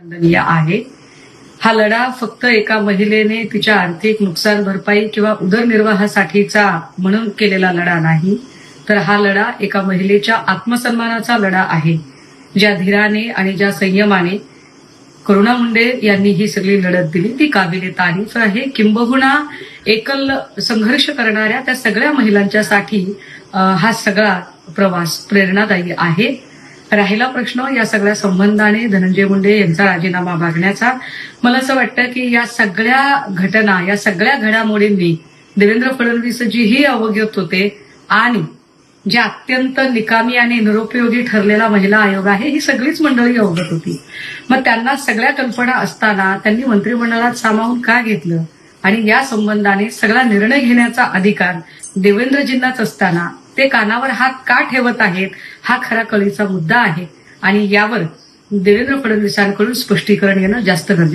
खंडनीय आहे। हा लढा फक्त एका महिलेने तिच्या आर्थिक नुकसान भरपाई किंवा उदरनिर्वाहासाठीचा म्हणून केलेला लढा नाही, तर हा लढा एका महिलेच्या आत्मसन्मानाचा लढा आहे। ज्या धीराने आणि ज्या संयमाने करुणा मुंडे यांनी ही सगळी लढत दिली ती काबिले तारीफ आहे। किंबहुना एकल संघर्ष करणाऱ्या त्या सगळ्या महिलांच्यासाठी हा सगळा प्रवास प्रेरणादायी आहे। राहिला प्रश्न या सगळ्या संबंधाने धनंजय मुंडे यांचा राजीनामा मागण्याचा, मला असं वाटतं की या सगळ्या घटना, या सगळ्या घडामोडींनी देवेंद्र फडणवीसजीही अवगत होते आणि जे अत्यंत निकामी आणि निरुपयोगी ठरलेला महिला आयोग आहे ही सगळीच मंडळी अवगत होती। मग त्यांना सगळ्या कल्पना असताना त्यांनी मंत्रिमंडळात सामावून का घेतलं आणि या संबंधाने सगळा निर्णय घेण्याचा अधिकार देवेंद्रजींनाच असताना ते कानावर हात का ठेवत आहेत हा खरा कळीचा मुद्दा आहे आणि यावर देवेंद्र फडणवीसांकडून स्पष्टीकरण येणं जास्त गरजेचं